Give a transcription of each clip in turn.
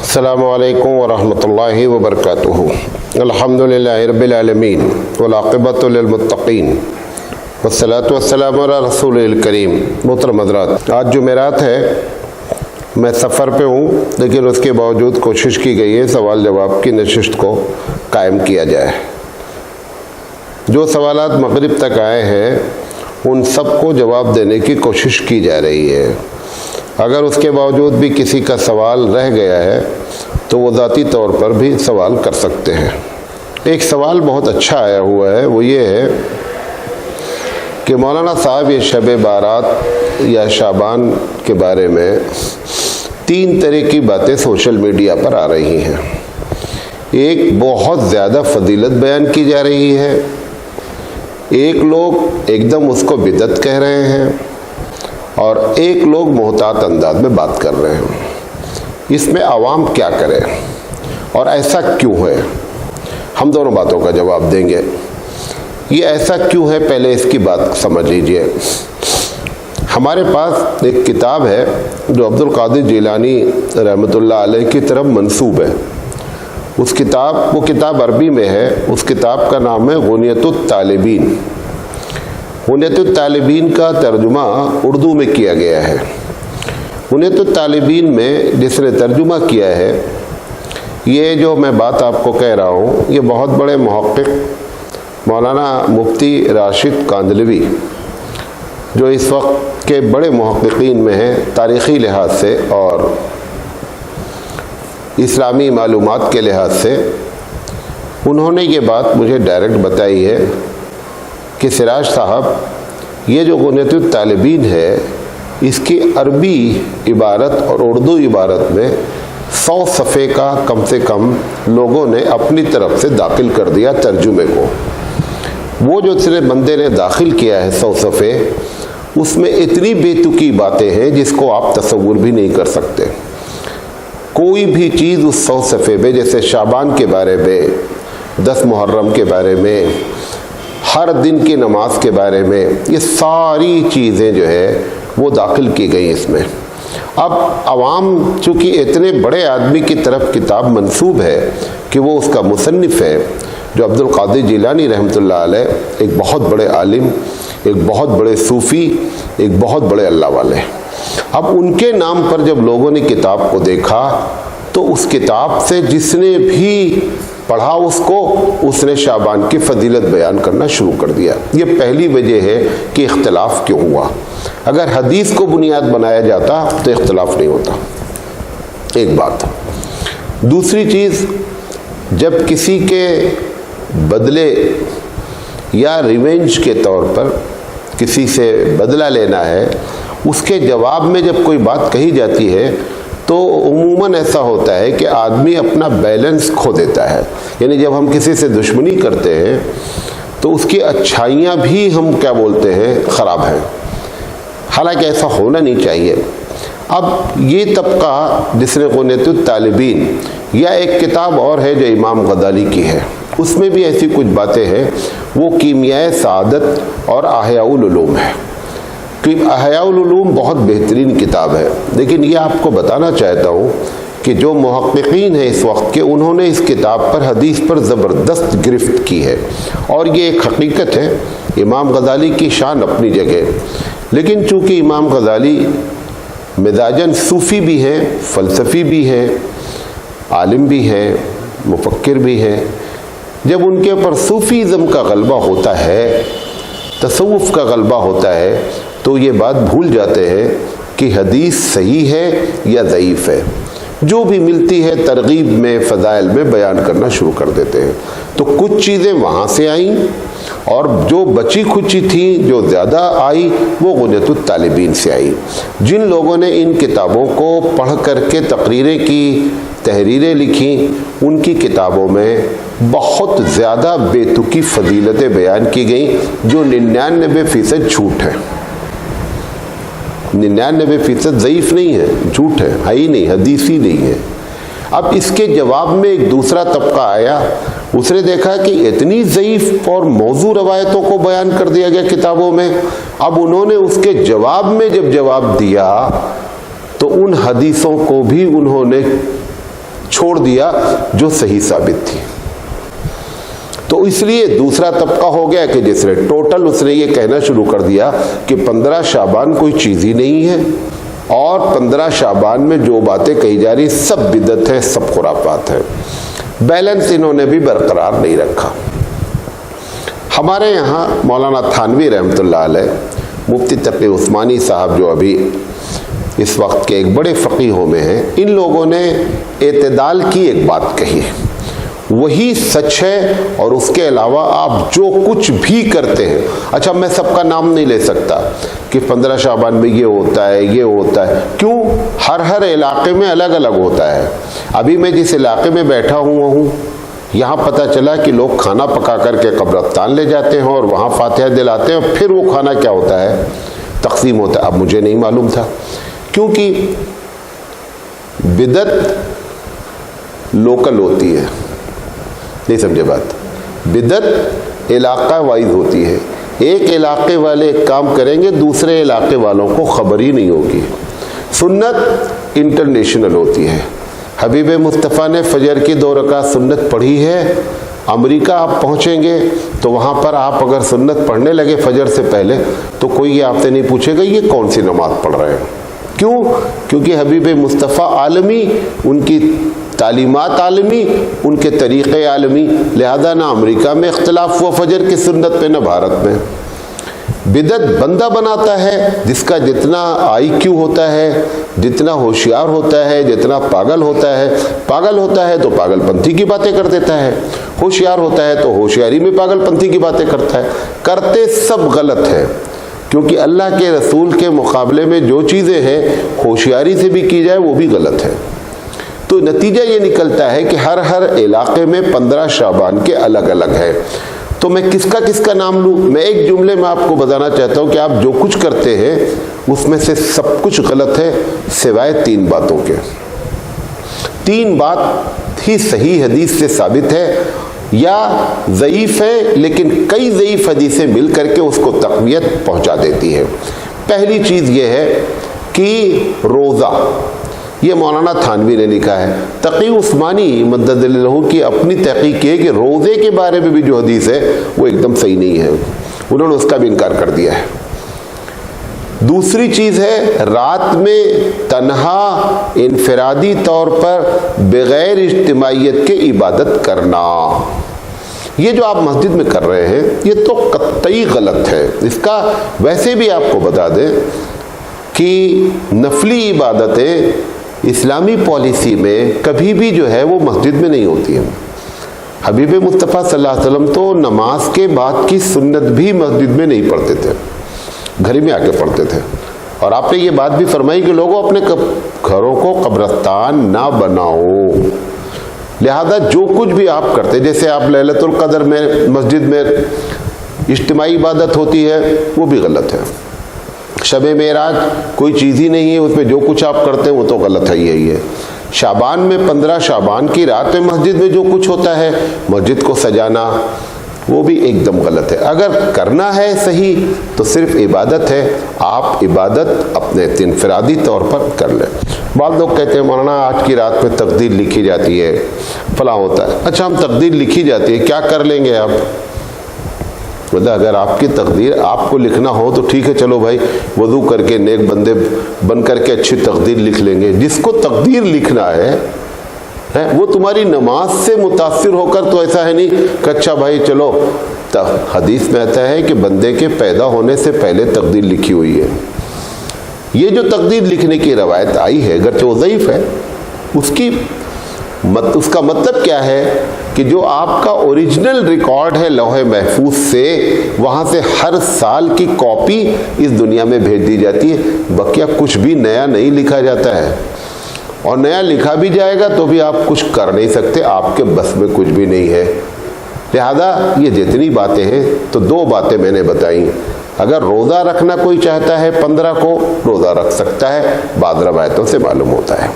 السلام علیکم ورحمۃ اللہ وبرکاتہ۔ الحمدللہ رب العالمین والعاقبۃ للمتقین والصلاۃ والسلام علی رسول الکریم۔ محترم حضرات، آج جمعرات ہے، میں سفر پہ ہوں، لیکن اس کے باوجود کوشش کی گئی ہے سوال جواب کی نشست کو قائم کیا جائے۔ جو سوالات مغرب تک آئے ہیں ان سب کو جواب دینے کی کوشش کی جا رہی ہے۔ اگر اس کے باوجود بھی کسی کا سوال رہ گیا ہے تو وہ ذاتی طور پر بھی سوال کر سکتے ہیں۔ ایک سوال بہت اچھا آیا ہوا ہے، وہ یہ ہے کہ مولانا صاحب یہ شب بارات یا شعبان کے بارے میں 3 طرح کی باتیں سوشل میڈیا پر آ رہی ہیں۔ ایک بہت زیادہ فضیلت بیان کی جا رہی ہے، ایک لوگ ایک دم اس کو بدعت کہہ رہے ہیں، اور ایک لوگ محتاط انداز میں بات کر رہے ہیں۔ اس میں عوام کیا کرے اور ایسا کیوں ہے؟ ہم دونوں باتوں کا جواب دیں گے۔ یہ ایسا کیوں ہے، پہلے اس کی بات سمجھ لیجئے۔ ہمارے پاس ایک کتاب ہے جو عبدالقادر جیلانی رحمۃ اللہ علیہ کی طرف منسوب ہے۔ وہ کتاب عربی میں ہے۔ اس کتاب کا نام ہے غنیۃ الطالبین۔ غنیۃ الطالبین کا ترجمہ اردو میں کیا گیا ہے۔ غنیۃ الطالبین میں جس نے ترجمہ کیا ہے، یہ جو میں بات آپ کو کہہ رہا ہوں، یہ بہت بڑے محقق مولانا مفتی راشد کاندھلوی، جو اس وقت کے بڑے محققین میں ہیں تاریخی لحاظ سے اور اسلامی معلومات کے لحاظ سے، انہوں نے یہ بات مجھے ڈائریکٹ بتائی ہے کہ سراج صاحب، یہ جو غنیۃ الطالبین ہے، اس کی عربی عبارت اور اردو عبارت میں 100 صفحے کا کم سے کم لوگوں نے اپنی طرف سے داخل کر دیا ترجمے کو۔ وہ جو صرف بندے نے داخل کیا ہے 100 صفحے، اس میں اتنی بے تکی باتیں ہیں جس کو آپ تصور بھی نہیں کر سکتے۔ کوئی بھی چیز اس 100 صفحے پہ، جیسے شعبان کے بارے میں، 10 محرم کے بارے میں، ہر دن کی نماز کے بارے میں، یہ ساری چیزیں جو ہے وہ داخل کی گئی اس میں۔ اب عوام چونکہ اتنے بڑے آدمی کی طرف کتاب منسوب ہے کہ وہ اس کا مصنف ہے، جو عبدالقادر جیلانی رحمۃ اللہ علیہ، ایک بہت بڑے عالم، ایک بہت بڑے صوفی، ایک بہت بڑے اللہ والے۔ اب ان کے نام پر جب لوگوں نے کتاب کو دیکھا تو اس کتاب سے جس نے بھی پڑھا اس نے شعبان کی فضیلت بیان کرنا شروع کر دیا۔ یہ پہلی وجہ ہے کہ اختلاف کیوں ہوا۔ اگر حدیث کو بنیاد بنایا جاتا تو اختلاف نہیں ہوتا۔ ایک بات۔ دوسری چیز، جب کسی کے بدلے یا ریونج کے طور پر کسی سے بدلہ لینا ہے، اس کے جواب میں جب کوئی بات کہی جاتی ہے تو عموماً ایسا ہوتا ہے کہ آدمی اپنا بیلنس کھو دیتا ہے۔ یعنی جب ہم کسی سے دشمنی کرتے ہیں تو اس کی اچھائیاں بھی ہم کیا بولتے ہیں، خراب ہیں، حالانکہ ایسا ہونا نہیں چاہیے۔ اب یہ طبقہ جس نے غنیۃ الطالبین، یا ایک کتاب اور ہے جو امام غزالی کی ہے، اس میں بھی ایسی کچھ باتیں ہیں، وہ کیمیائے سعادت اور احیاء العلوم ہے۔ احیاء العلوم بہت بہترین کتاب ہے، لیکن یہ آپ کو بتانا چاہتا ہوں کہ جو محققین ہیں اس وقت کے، انہوں نے اس کتاب پر، حدیث پر زبردست گرفت کی ہے، اور یہ ایک حقیقت ہے۔ امام غزالی کی شان اپنی جگہ، لیکن چونکہ امام غزالی مزاجاً صوفی بھی ہیں، فلسفی بھی ہیں، عالم بھی ہیں، مفکر بھی ہیں، جب ان کے اوپر صوفیزم کا غلبہ ہوتا ہے، تصوف کا غلبہ ہوتا ہے، تو یہ بات بھول جاتے ہیں کہ حدیث صحیح ہے یا ضعیف ہے۔ جو بھی ملتی ہے ترغیب میں، فضائل میں بیان کرنا شروع کر دیتے ہیں۔ تو کچھ چیزیں وہاں سے آئیں، اور جو بچی کھچی تھیں، جو زیادہ آئی، وہ غنیۃ الطالبین سے آئی۔ جن لوگوں نے ان کتابوں کو پڑھ کر کے تقریریں کی، تحریریں لکھی، ان کی کتابوں میں بہت زیادہ بے تکی فضیلتیں بیان کی گئیں، جو 99% جھوٹ ہے۔ 99% ضعیف نہیں ہے، جھوٹ ہے ہی نہیں، حدیثی نہیں ہے۔ اب اس کے جواب میں ایک دوسرا طبقہ آیا، اس نے دیکھا کہ اتنی ضعیف اور موضوع روایتوں کو بیان کر دیا گیا کتابوں میں۔ اب انہوں نے اس کے جواب میں جب جواب دیا تو ان حدیثوں کو بھی انہوں نے چھوڑ دیا جو صحیح ثابت تھی۔ تو اس لیے دوسرا طبقہ ہو گیا کہ جس نے ٹوٹل اس نے یہ کہنا شروع کر دیا کہ 15 شعبان کوئی چیز ہی نہیں ہے، اور 15 شعبان میں جو باتیں کہی جا رہی سب بدعت ہے، سب خرافات ہے۔ بیلنس انہوں نے بھی برقرار نہیں رکھا۔ ہمارے یہاں مولانا تھانوی رحمۃ اللہ علیہ، مفتی تقی عثمانی صاحب جو ابھی اس وقت کے ایک بڑے فقیہوں میں ہیں، ان لوگوں نے اعتدال کی ایک بات کہی ہے، وہی سچ ہے، اور اس کے علاوہ آپ جو کچھ بھی کرتے ہیں، اچھا میں سب کا نام نہیں لے سکتا کہ 15 شعبان میں یہ ہوتا ہے یہ ہوتا ہے، کیوں؟ ہر علاقے میں الگ الگ ہوتا ہے۔ ابھی میں جس علاقے میں بیٹھا ہوا ہوں، یہاں پتہ چلا کہ لوگ کھانا پکا کر کے قبرستان لے جاتے ہیں اور وہاں فاتحہ دلاتے ہیں، پھر وہ کھانا کیا ہوتا ہے؟ تقسیم ہوتا ہے۔ اب مجھے نہیں معلوم تھا، کیونکہ بدعت لوکل ہوتی ہے، نہیں سمجھے بات؟ بدعت علاقہ وائز ہوتی ہے، ایک علاقے والے ایک کام کریں گے، دوسرے علاقے والوں کو خبر ہی نہیں ہوگی۔ سنت انٹرنیشنل ہوتی ہے۔ حبیب مصطفیٰ نے فجر کی 2 رکعت سنت پڑھی ہے، امریکہ آپ پہنچیں گے تو وہاں پر آپ اگر سنت پڑھنے لگے فجر سے پہلے تو کوئی یہ آپ سے نہیں پوچھے گا یہ کون سی نماز پڑھ رہے ہیں۔ کیوں؟ کیونکہ حبیب مصطفیٰ عالمی، ان کی تعلیمات عالمی، ان کے طریقے عالمی، لہذا نہ امریکہ میں اختلاف ہوا فجر کی سنت پہ نہ بھارت میں۔ بدعت بندہ بناتا ہے، جس کا جتنا آئی کیو ہوتا ہے، جتنا ہوشیار ہوتا ہے، جتنا پاگل ہوتا ہے تو پاگل پنتھی کی باتیں کر دیتا ہے، ہوشیار ہوتا ہے تو ہوشیاری میں پاگل پنتھی کی باتیں کرتا ہے۔ کرتے سب غلط ہے، کیونکہ اللہ کے رسول کے مقابلے میں جو چیزیں ہیں ہوشیاری سے بھی کی جائے وہ بھی غلط ہے۔ تو نتیجہ یہ نکلتا ہے کہ ہر علاقے میں 15 شعبان کے الگ الگ ہے۔ تو میں کس کا نام لوں؟ میں ایک جملے میں آپ کو بتانا چاہتا ہوں کہ آپ جو کچھ کرتے ہیں اس میں سے سب کچھ غلط ہے سوائے 3 باتوں کے۔ 3 بات ہی صحیح حدیث سے ثابت ہے، یا ضعیف ہے لیکن کئی ضعیف حدیثیں مل کر کے اس کو تقویت پہنچا دیتی ہے۔ پہلی چیز یہ ہے کہ روزہ، یہ مولانا تھانوی نے لکھا ہے۔ تقی عثمانی مدد اللہ کی اپنی تحقیق ہے کہ روزے کے بارے میں بھی جو حدیث ہے وہ ایک دم صحیح نہیں ہے، انہوں نے اس کا بھی انکار کر دیا ہے۔ دوسری چیز ہے رات میں تنہا انفرادی طور پر بغیر اجتماعیت کے عبادت کرنا، یہ جو آپ مسجد میں کر رہے ہیں یہ تو قطعی غلط ہے۔ اس کا ویسے بھی آپ کو بتا دیں کہ نفلی عبادتیں اسلامی پالیسی میں کبھی بھی جو ہے وہ مسجد میں نہیں ہوتی ہیں۔ حبیب مصطفیٰ صلی اللہ علیہ وسلم تو نماز کے بعد کی سنت بھی مسجد میں نہیں پڑھتے تھے، گھر میں آ کے پڑھتے تھے۔ اور آپ نے یہ بات بھی فرمائی کہ لوگوں اپنے گھروں کو قبرستان نہ بناؤ، لہذا جو کچھ بھی آپ کرتے، جیسے آپ لیلۃ القدر میں مسجد میں اجتماعی عبادت ہوتی ہے وہ بھی غلط ہے۔ شب معراج کوئی چیز ہی نہیں ہے، اس میں جو کچھ آپ کرتے ہیں وہ تو غلط ہے ہی ہے۔ شعبان میں 15 شعبان کی رات میں مسجد میں جو کچھ ہوتا ہے، مسجد کو سجانا، وہ بھی ایک دم غلط ہے۔ اگر کرنا ہے صحیح تو صرف عبادت ہے، آپ عبادت اپنے انفرادی طور پر کر لیں۔ بعض لوگ کہتے ہیں مولانا آج کی رات میں تقدیر لکھی جاتی ہے، فلاں ہوتا ہے۔ اچھا ہم تقدیر لکھی جاتی ہے، کیا کر لیں گے آپ؟ مطلب اگر آپ کی تقدیر آپ کو لکھنا ہو تو ٹھیک ہے، چلو بھائی وضو کر کے نیک بندے بن کر کے اچھی تقدیر لکھ لیں گے۔ جس کو تقدیر لکھنا ہے وہ تمہاری نماز سے متاثر ہو کر تو ایسا ہے نہیں کہ اچھا بھائی چلو، حدیث میں آتا ہے کہ بندے کے پیدا ہونے سے پہلے تقدیر لکھی ہوئی ہے۔ یہ جو تقدیر لکھنے کی روایت آئی ہے اگرچہ وہ ضعیف ہے، اس کا مطلب کیا ہے کہ جو آپ کا اوریجنل ریکارڈ ہے لوح محفوظ سے، وہاں سے ہر سال کی کاپی اس دنیا میں بھیج دی جاتی ہے، بقیہ کچھ بھی نیا نہیں لکھا جاتا ہے، اور نیا لکھا بھی جائے گا تو بھی آپ کچھ کر نہیں سکتے، آپ کے بس میں کچھ بھی نہیں ہے۔ لہذا یہ جتنی باتیں ہیں تو 2 باتیں میں نے بتائیں۔ اگر روزہ رکھنا کوئی چاہتا ہے 15 کو روزہ رکھ سکتا ہے، بعض روایتوں سے معلوم ہوتا ہے۔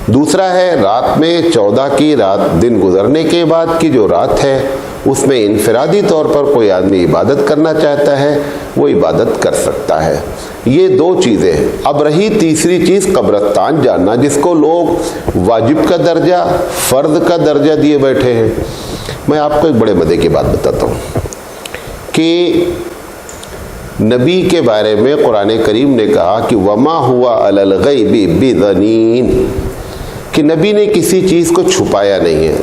دوسرا ہے رات میں 14 کی رات، دن گزرنے کے بعد کی جو رات ہے اس میں انفرادی طور پر کوئی آدمی عبادت کرنا چاہتا ہے وہ عبادت کر سکتا ہے۔ یہ دو چیزیں ہیں۔ اب رہی تیسری چیز قبرستان جاننا، جس کو لوگ واجب کا درجہ، فرض کا درجہ دیے بیٹھے ہیں۔ میں آپ کو ایک بڑے مزے کی بات بتاتا ہوں کہ نبی کے بارے میں قرآن کریم نے کہا کہ وما ہوا علی الغیب بضنین، کہ نبی نے کسی چیز کو چھپایا نہیں ہے۔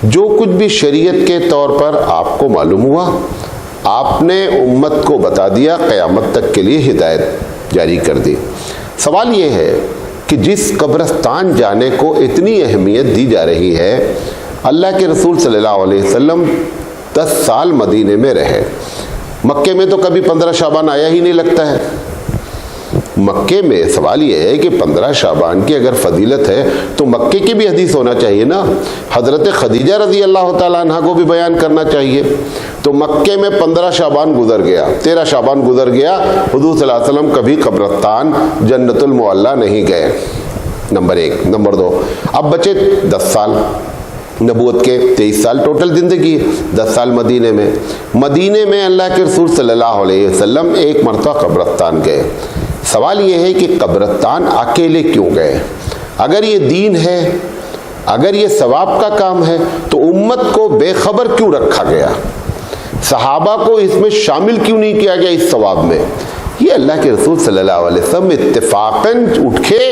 جو کچھ بھی شریعت کے طور پر آپ کو معلوم ہوا آپ نے امت کو بتا دیا، قیامت تک کے لیے ہدایت جاری کر دی۔ سوال یہ ہے کہ جس قبرستان جانے کو اتنی اہمیت دی جا رہی ہے، اللہ کے رسول صلی اللہ علیہ وسلم 10 سال مدینے میں رہے، مکے میں تو کبھی 15 شعبان آیا ہی نہیں لگتا ہے۔ مکے میں سوال یہ ہے کہ 15 شعبان کی اگر فضیلت ہے تو مکے کی بھی حدیث ہونا چاہیے نا، حضرت خدیجہ رضی اللہ تعالیٰ عنہ کو بھی بیان کرنا چاہیے۔ تو مکے میں 15 شعبان گزر گیا، 13 شعبان گزر گیا، حضور صلی اللہ علیہ وسلم کبھی قبرستان جنت المعلیٰ نہیں گئے، نمبر 1۔ نمبر 2، اب بچے 10 سال نبوت کے، 23 سال ٹوٹل زندگی، 10 سال مدینے میں اللہ کے رسول صلی اللہ علیہ وسلم ایک مرتبہ قبرستان گئے۔ سوال یہ ہے کہ قبرستان اکیلے کیوں گئے؟ اگر یہ دین ہے، اگر یہ ثواب کا کام ہے تو امت کو بے خبر کیوں رکھا گیا؟ صحابہ کو اس میں شامل کیوں نہیں کیا گیا اس ثواب میں؟ یہ اللہ کے رسول صلی اللہ علیہ وسلم اتفاقاً اٹھے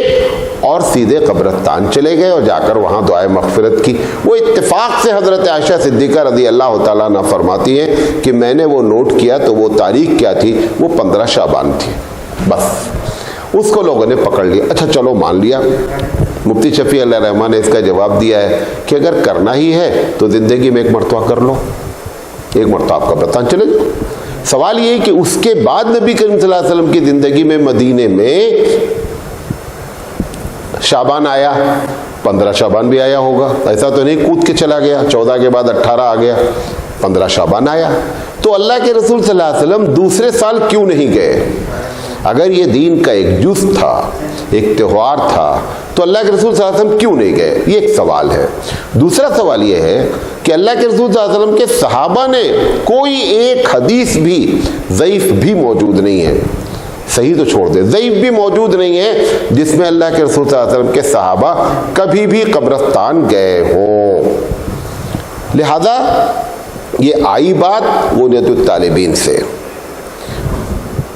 اور سیدھے قبرستان چلے گئے اور جا کر وہاں دعائے مغفرت کی۔ وہ اتفاق سے حضرت عائشہ صدیقہ رضی اللہ تعالیٰ عنہ فرماتی ہیں کہ میں نے وہ نوٹ کیا تو وہ تاریخ کیا تھی؟ وہ 15 شعبان تھی۔ بس اس کو لوگوں نے پکڑ لیا، اچھا چلو مان لیا۔ مفتی شفیع اللہ رحمٰن نے اس کا جواب دیا ہے کہ اگر کرنا ہی ہے تو زندگی میں ایک مرتبہ کر لو، ایک مرتبہ آپ قبرستان چلے جاؤ۔ سوال یہ ہے کہ اس کے بعد نبی کریم صلی اللہ علیہ وسلم کی زندگی میں مدینے میں شعبان آیا، 15 شعبان بھی آیا ہوگا، ایسا تو نہیں کود کے چلا گیا، 14 کے بعد 18 آ گیا، 15 شعبان آیا۔ تو اللہ کے رسول صلی اللہ علیہ وسلم دوسرے سال کیوں نہیں گئے؟ اگر یہ دین کا ایک جز تھا، ایک تہوار تھا، تو اللہ کے رسول صلی اللہ علیہ وسلم کیوں نہیں گئے؟ یہ ایک سوال ہے۔ دوسرا سوال یہ ہے کہ اللہ کے رسول صلی اللہ علیہ وسلم کے صحابہ نے کوئی ایک حدیث بھی ضعیف بھی موجود نہیں ہے، صحیح تو چھوڑ دے، ضعیف بھی موجود نہیں ہے جس میں اللہ کے رسول صلی اللہ علیہ وسلم کے صحابہ کبھی بھی قبرستان گئے ہوں۔ لہذا یہ آئی بات وہ نیت الطالبین سے۔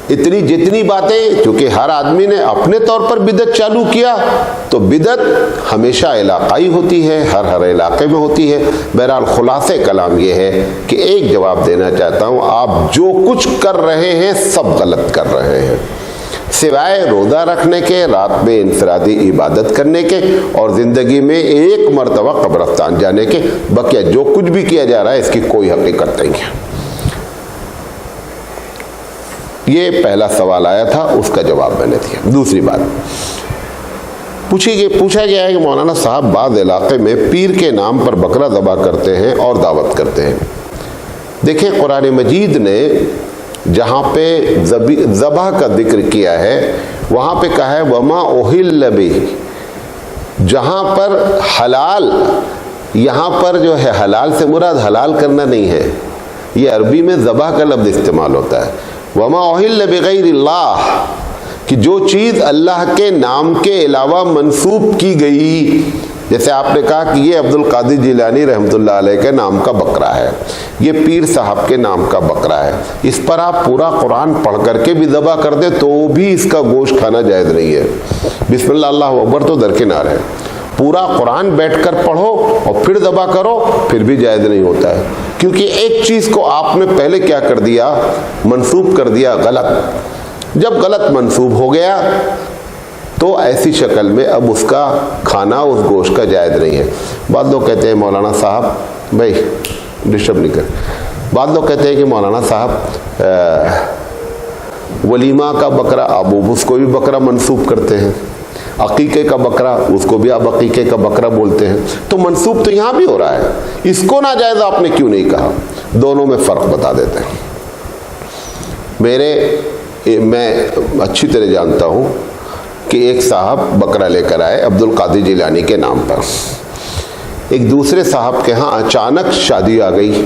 اتنی جتنی باتیں، چونکہ ہر آدمی نے اپنے طور پر بدعت چالو کیا تو بدعت ہمیشہ علاقائی ہوتی ہے، ہر علاقے میں ہوتی ہے۔ بہرحال خلاصے کلام یہ ہے کہ ایک جواب دینا چاہتا ہوں، آپ جو کچھ کر رہے ہیں سب غلط کر رہے ہیں، سوائے روزہ رکھنے کے، رات میں انفرادی عبادت کرنے کے اور زندگی میں ایک مرتبہ قبرستان جانے کے۔ بقیہ جو کچھ بھی کیا جا رہا ہے اس کی کوئی حقیقت نہیں ہے۔ یہ پہلا سوال آیا تھا، اس کا جواب میں نے دیا۔ دوسری بات پوچھا گیا ہے کہ مولانا صاحب بعض علاقے میں پیر کے نام پر بکرا ذبح کرتے ہیں اور دعوت کرتے ہیں۔ دیکھیں قرآن مجید نے جہاں پہ ذبح کا ذکر کیا ہے وہاں پہ کہا ہے وما اہل بہ، جہاں پر حلال، یہاں پر جو ہے حلال سے مراد حلال کرنا نہیں ہے، یہ عربی میں ذبح کا لفظ استعمال ہوتا ہے۔ وما اہل بغیر اللہ، کہ جو چیز اللہ کے نام کے علاوہ منسوب کی گئی، جیسے آپ نے کہا کہ یہ عبد القادر جیلانی رحمۃ اللہ علیہ کے نام کا بکرا ہے، یہ پیر صاحب کے نام کا بکرا ہے، اس پر آپ پورا قرآن پڑھ کر کے بھی ذبح کر دیں تو بھی اس کا گوشت کھانا جائز نہیں ہے۔ بسم اللہ اللہ اکبر تو درکنار ہے، پورا قرآن بیٹھ کر پڑھو اور پھر ذبح کرو پھر بھی جائز نہیں ہوتا ہے، کیونکہ ایک چیز کو آپ نے پہلے کیا کر دیا، منسوب کر دیا غلط۔ جب غلط منسوب ہو گیا تو ایسی شکل میں اب اس کا کھانا اس گوشت کا جائز نہیں ہے۔ بعض لوگ کہتے ہیں مولانا صاحب، بھائی ڈسٹرب نہیں کر، بعض لوگ کہتے ہیں کہ مولانا صاحب ولیمہ کا بکرا آپ اس کو بھی بکرا منسوب کرتے ہیں، عقیقے کا بکرا اس کو بھی آپ عقیقے کا بکرا بولتے ہیں، تو منسوب تو یہاں بھی ہو رہا ہے، اس کو ناجائز آپ نے کیوں نہیں کہا؟ دونوں میں فرق بتا دیتے ہیں۔ میں اچھی طرح جانتا ہوں کہ ایک صاحب بکرا لے کر آئے عبد القادر جیلانی کے نام پر، ایک دوسرے صاحب کے ہاں اچانک شادی آ گئی،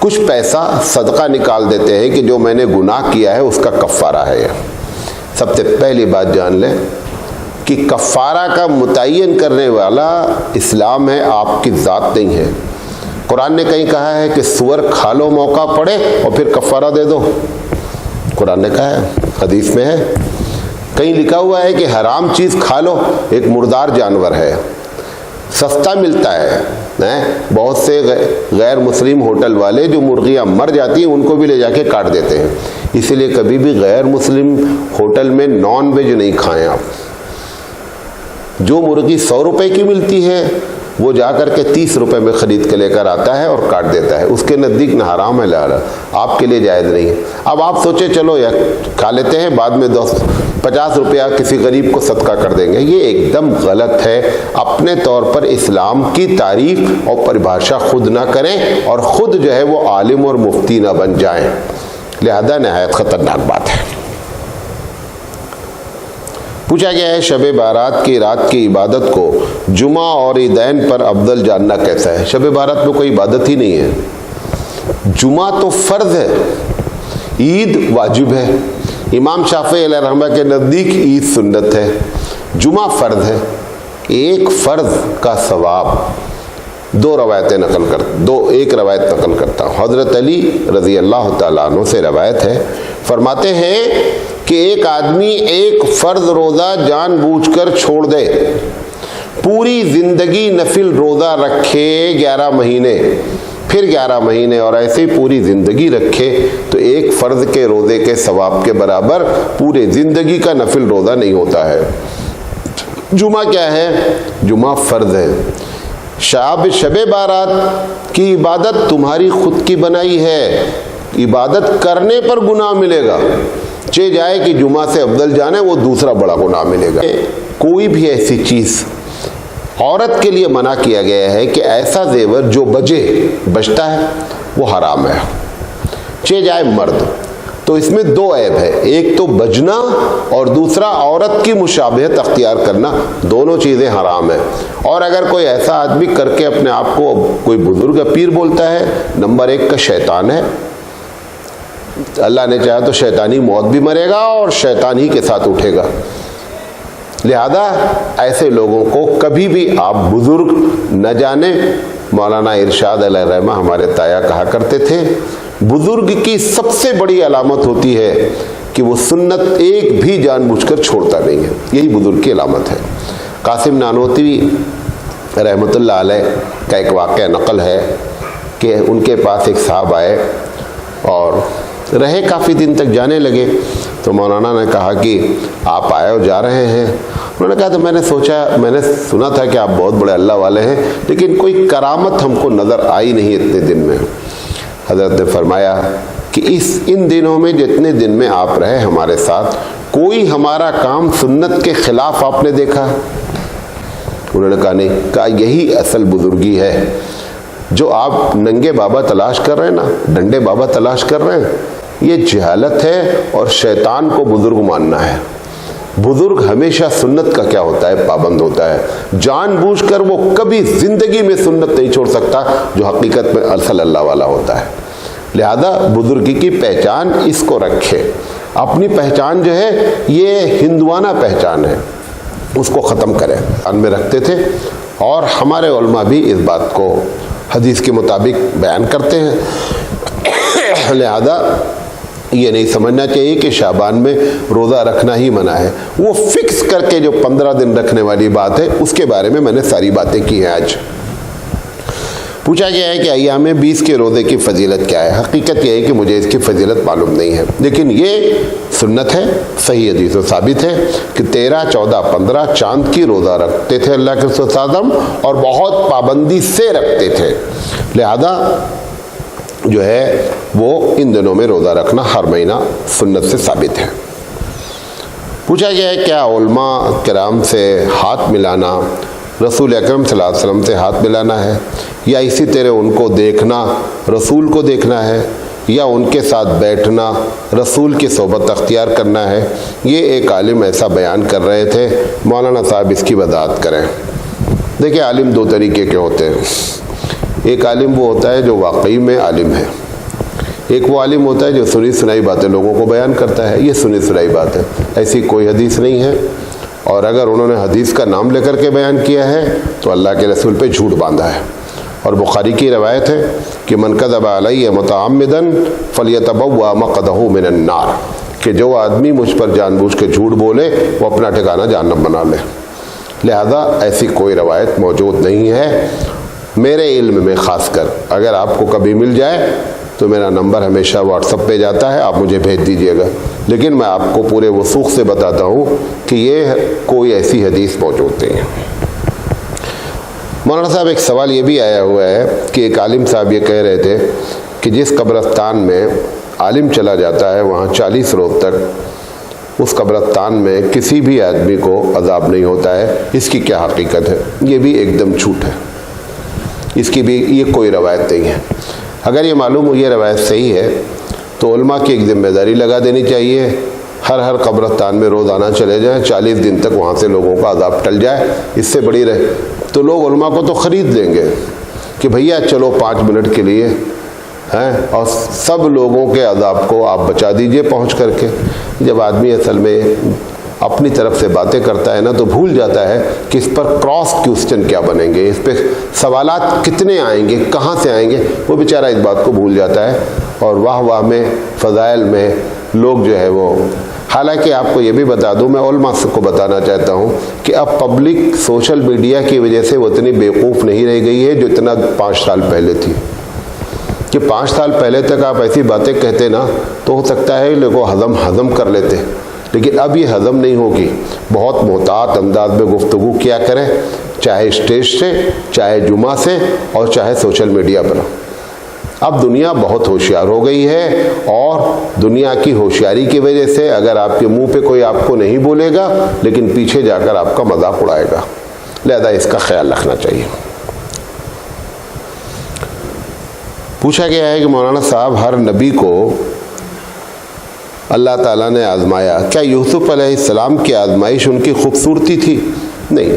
کچھ پیسہ صدقہ نکال دیتے ہیں کہ جو میں نے گناہ کیا ہے اس کا کفارہ ہے۔ سب سے پہلی بات جان لیں کہ کفارہ کا متعین کرنے والا اسلام ہے، آپ کی ذات نہیں ہے۔ قرآن نے کہیں کہا ہے کہ سور کھا لو موقع پڑے اور پھر کفارہ دے دو، قرآن نے کہا ہے، حدیث میں ہے۔ کہیں لکھا ہوا ہے کہ حرام چیز کھا لو، ایک مردار جانور ہے، سستا ملتا ہے۔ بہت سے غیر مسلم ہوٹل والے جو مرغیاں مر جاتی ہیں ان کو بھی لے جا کے کاٹ دیتے ہیں، اسی لیے کبھی بھی غیر مسلم ہوٹل میں نان ویج نہیں کھائیں آپ۔ جو مرغی 100 روپے کی ملتی ہے وہ جا کر کے 30 روپے میں خرید کے لے کر آتا ہے اور کاٹ دیتا ہے، اس کے نزدیک نہ حرام ہے لہذا آپ کے لیے جائز نہیں ہے۔ اب آپ سوچیں چلو یا کھا لیتے ہیں، بعد میں 50 روپیہ کسی غریب کو صدقہ کر دیں گے، یہ ایک دم غلط ہے۔ اپنے طور پر اسلام کی تعریف اور پریبھاشا خود نہ کریں اور خود جو ہے وہ عالم اور مفتی نہ بن جائیں، لہذا نہایت خطرناک بات ہے۔ پوچھا گیا ہے شب بارات کی رات کی عبادت کو جمعہ اور عیدین پر افضل جاننا کیسا ہے؟ شب بارات میں کوئی عبادت ہی نہیں ہے، جمعہ تو فرض ہے، عید واجب ہے۔ امام شافعی علیہ رحمہ کے نزدیک عید سنت ہے، جمعہ فرض ہے۔ ایک فرض کا ثواب ایک روایت نقل کرتا ہوں۔ حضرت علی رضی اللہ تعالیٰ عنہ سے روایت ہے، فرماتے ہیں کہ ایک آدمی ایک فرض روزہ جان بوجھ کر چھوڑ دے، پوری زندگی نفل روزہ رکھے 11 مہینے، پھر 11 مہینے اور ایسے ہی پوری زندگی رکھے تو ایک فرض کے روزے کے ثواب کے برابر پورے زندگی کا نفل روزہ نہیں ہوتا ہے۔ جمعہ کیا ہے؟ جمعہ فرض ہے۔ شب بارات کی عبادت تمہاری خود کی بنائی ہے، عبادت کرنے پر گناہ ملے گا، چاہے جائے کہ جمعہ سے افضل جانے وہ دوسرا بڑا گناہ ملے گا۔ کوئی بھی ایسی چیز عورت کے لیے منع کیا گیا ہے کہ ایسا زیور جو بجتا ہے وہ حرام ہے، چاہے جائے مرد۔ تو اس میں 2 عیب ہے، ایک تو بجنا اور دوسرا عورت کی مشابہت اختیار کرنا، دونوں چیزیں حرام ہیں۔ اور اگر کوئی ایسا آدمی کر کے اپنے آپ کو کوئی بزرگ پیر بولتا ہے، نمبر 1 کا شیطان ہے، اللہ نے چاہا تو شیطانی موت بھی مرے گا اور شیطان ہی کے ساتھ اٹھے گا۔ لہذا ایسے لوگوں کو کبھی بھی آپ بزرگ نہ جانیں۔ مولانا ارشاد علیہ رحمہ ہمارے تایا کہا کرتے تھے، بزرگ کی سب سے بڑی علامت ہوتی ہے کہ وہ سنت ایک بھی جان بوجھ کر چھوڑتا نہیں ہے، یہی بزرگ کی علامت ہے۔ قاسم نانوتوی رحمۃ اللہ علیہ کا ایک واقعہ نقل ہے کہ ان کے پاس ایک صاحب آئے اور رہے، کافی دن تک جانے لگے، تو مولانا نے کہا کہ آپ آئے اور جا رہے ہیں؟ انہوں نے کہا تو میں نے سنا تھا کہ آپ بہت بڑے اللہ والے ہیں، لیکن کوئی کرامت ہم کو نظر آئی نہیں اتنے دن میں۔ حضرت نے فرمایا کہ ان دنوں میں جتنے دن میں آپ رہے ہمارے ساتھ، کوئی ہمارا کام سنت کے خلاف آپ نے دیکھا؟ انہوں نے کہا نہیں۔ کہا یہی اصل بزرگی ہے، جو آپ ننگے بابا تلاش کر رہے ہیں نا، ڈنڈے بابا تلاش کر رہے ہیں، یہ جہالت ہے اور شیطان کو بزرگ ماننا ہے۔ بزرگ ہمیشہ سنت کا کیا ہوتا ہے؟ پابند ہوتا ہے، جان بوجھ کر وہ کبھی زندگی میں سنت نہیں چھوڑ سکتا، جو حقیقت میں اصل اللہ والا ہوتا ہے۔ لہذا بزرگی کی پہچان اس کو رکھے، اپنی پہچان جو ہے یہ ہندوانہ پہچان ہے، اس کو ختم کریں۔ ان میں رکھتے تھے اور ہمارے علماء بھی اس بات کو حدیث کے مطابق بیان کرتے ہیں۔ لہذا یہ نہیں سمجھنا چاہیے کہ شعبان میں روزہ رکھنا ہی منع ہے، وہ فکس کر کے جو 15 دن رکھنے والی بات ہے اس کے بارے میں نے ساری باتیں کی ہیں آج۔ پوچھا گیا ہے کہ ایام 20 کے روزے کی فضیلت کیا ہے؟ حقیقت یہ ہے کہ مجھے اس کی فضیلت معلوم نہیں ہے، لیکن یہ سنت ہے، صحیح حدیث و ثابت ہے کہ 13، 14، 15 چاند کی روزہ رکھتے تھے اللہ کے رسول صلی اللہ علیہ وسلم، اور بہت پابندی سے رکھتے تھے۔ لہذا جو ہے وہ ان دنوں میں روزہ رکھنا ہر مہینہ سنت سے ثابت ہے۔ پوچھا گیا ہے کیا علماء کرام سے ہاتھ ملانا رسول اکرم صلی اللہ علیہ وسلم سے ہاتھ ملانا ہے، یا اسی طرح ان کو دیکھنا رسول کو دیکھنا ہے، یا ان کے ساتھ بیٹھنا رسول کی صحبت اختیار کرنا ہے؟ یہ ایک عالم ایسا بیان کر رہے تھے، مولانا صاحب اس کی وضاحت کریں۔ دیکھیں عالم 2 طریقے کے ہوتے ہیں، ایک عالم وہ ہوتا ہے جو واقعی میں عالم ہے، ایک وہ عالم ہوتا ہے جو سنی سنائی باتیں لوگوں کو بیان کرتا ہے، یہ سنی سنائی بات ہے، ایسی کوئی حدیث نہیں ہے، اور اگر انہوں نے حدیث کا نام لے کر کے بیان کیا ہے تو اللہ کے رسول پہ جھوٹ باندھا ہے۔ اور بخاری کی روایت ہے کہ من کذب علی متعمدا فلیتبوأ مقعدہ من النار، کہ جو آدمی مجھ پر جان بوجھ کے جھوٹ بولے وہ اپنا ٹھکانہ جہنم بنا لے۔ لہذا ایسی کوئی روایت موجود نہیں ہے میرے علم میں، خاص کر اگر آپ کو کبھی مل جائے تو میرا نمبر ہمیشہ واٹس ایپ پہ جاتا ہے، آپ مجھے بھیج دیجئے گا، لیکن میں آپ کو پورے وثوق سے بتاتا ہوں کہ یہ کوئی ایسی حدیث موجود نہیں ہے۔ مولانا صاحب ایک سوال یہ بھی آیا ہوا ہے کہ ایک عالم صاحب یہ کہہ رہے تھے کہ جس قبرستان میں عالم چلا جاتا ہے وہاں 40 روز تک اس قبرستان میں کسی بھی آدمی کو عذاب نہیں ہوتا ہے، اس کی کیا حقیقت ہے؟ یہ بھی ایک دم جھوٹ ہے، اس کی بھی یہ کوئی روایت نہیں ہے۔ اگر یہ معلوم ہو یہ روایت صحیح ہے تو علماء کی ایک ذمہ داری لگا دینی چاہیے، ہر قبرستان میں روزانہ چلے جائیں، 40 دن تک وہاں سے لوگوں کا عذاب ٹل جائے، اس سے بڑی رہے تو لوگ علماء کو تو خرید لیں گے کہ بھیا چلو 5 منٹ کے لیے ہیں، اور سب لوگوں کے عذاب کو آپ بچا دیجئے پہنچ کر کے۔ جب آدمی اصل میں اپنی طرف سے باتیں کرتا ہے نا تو بھول جاتا ہے کہ اس پر کراس کوسچن کیا بنیں گے، اس پہ سوالات کتنے آئیں گے، کہاں سے آئیں گے، وہ بیچارہ اس بات کو بھول جاتا ہے، اور واہ واہ میں فضائل میں لوگ جو ہے وہ، حالانکہ آپ کو یہ بھی بتا دوں، میں علماء کو بتانا چاہتا ہوں کہ اب پبلک سوشل میڈیا کی وجہ سے وہ اتنی بیوقوف نہیں رہ گئی ہے جو اتنا 5 سال پہلے تھی، کہ 5 سال پہلے تک آپ ایسی باتیں کہتے نا تو ہو سکتا ہے لوگوں ہضم کر لیتے، لیکن اب یہ ہضم نہیں ہوگی۔ بہت محتاط انداز میں گفتگو کیا کریں، چاہے اسٹیج سے، چاہے جمعہ سے، اور چاہے سوشل میڈیا پر۔ اب دنیا بہت ہوشیار ہو گئی ہے، اور دنیا کی ہوشیاری کی وجہ سے اگر آپ کے منہ پہ کوئی آپ کو نہیں بولے گا لیکن پیچھے جا کر آپ کا مذاق اڑائے گا، لہذا اس کا خیال رکھنا چاہیے۔ پوچھا گیا ہے کہ مولانا صاحب ہر نبی کو اللہ تعالیٰ نے آزمایا، کیا یوسف علیہ السلام کی آزمائش ان کی خوبصورتی تھی؟ نہیں،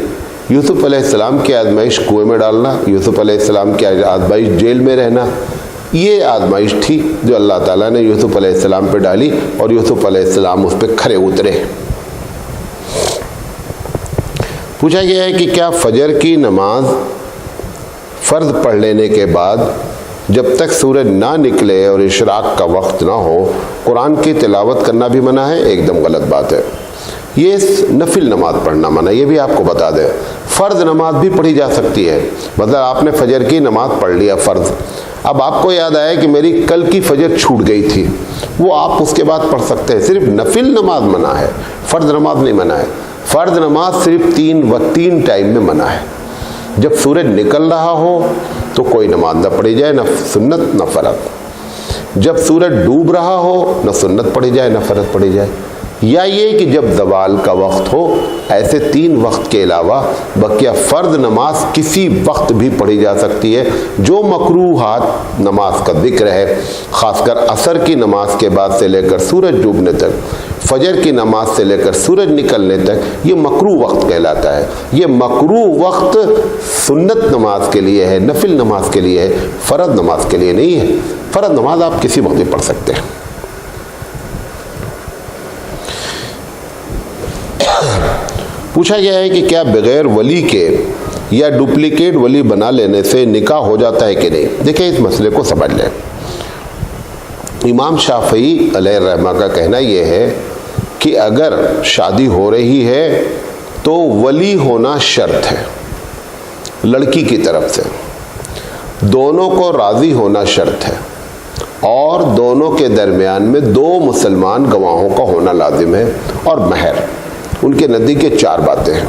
یوسف علیہ السلام کی آزمائش کنویں میں ڈالنا، یوسف علیہ السلام کی آزمائش جیل میں رہنا، یہ آزمائش تھی جو اللہ تعالیٰ نے یوسف علیہ السلام پہ ڈالی، اور یوسف علیہ السلام اس پہ کھرے اترے۔ پوچھا گیا ہے کہ کیا فجر کی نماز فرض پڑھ لینے کے بعد جب تک سورج نہ نکلے اور اشراق کا وقت نہ ہو قرآن کی تلاوت کرنا بھی منع ہے؟ ایک دم غلط بات ہے، یہ نفل نماز پڑھنا منع، یہ بھی آپ کو بتا دیں۔ فرض نماز بھی پڑھی جا سکتی ہے، مطلب آپ نے فجر کی نماز پڑھ لیا فرض، اب آپ کو یاد آیا کہ میری کل کی فجر چھوٹ گئی تھی، وہ آپ اس کے بعد پڑھ سکتے ہیں، صرف نفل نماز منع ہے، فرض نماز نہیں منع ہے۔ فرض نماز صرف 3 ٹائم میں منع ہے، جب سورج نکل رہا ہو تو کوئی نماز نہ پڑھی جائے، نہ سنت نہ فرض، جب سورج ڈوب رہا ہو نہ سنت پڑھی جائے نہ فرض پڑھی جائے، یا یہ کہ جب زوال کا وقت ہو، ایسے 3 وقت کے علاوہ بقیہ فرض نماز کسی وقت بھی پڑھی جا سکتی ہے۔ جو مکروہات نماز کا ذکر ہے، خاص کر عصر کی نماز کے بعد سے لے کر سورج ڈوبنے تک، فجر کی نماز سے لے کر سورج نکلنے تک، یہ مکروہ وقت کہلاتا ہے۔ یہ مکروہ وقت سنت نماز کے لیے ہے، نفل نماز کے لیے ہے، فرض نماز کے لیے نہیں ہے۔ فرض نماز آپ کسی وقت بھی پڑھ سکتے ہیں۔ پوچھا گیا ہے کہ کیا بغیر ولی کے یا ڈپلیکیٹ ولی بنا لینے سے نکاح ہو جاتا ہے کہ نہیں؟ دیکھیں اس مسئلے کو سمجھ لیں۔ امام شافعی علیہ الرحمہ کا کہنا یہ ہے کہ اگر شادی ہو رہی ہے تو ولی ہونا شرط ہے، لڑکی کی طرف سے دونوں کو راضی ہونا شرط ہے، اور دونوں کے درمیان میں 2 مسلمان گواہوں کا ہونا لازم ہے، اور مہر۔ ان کے نزدیک 4 باتیں ہیں۔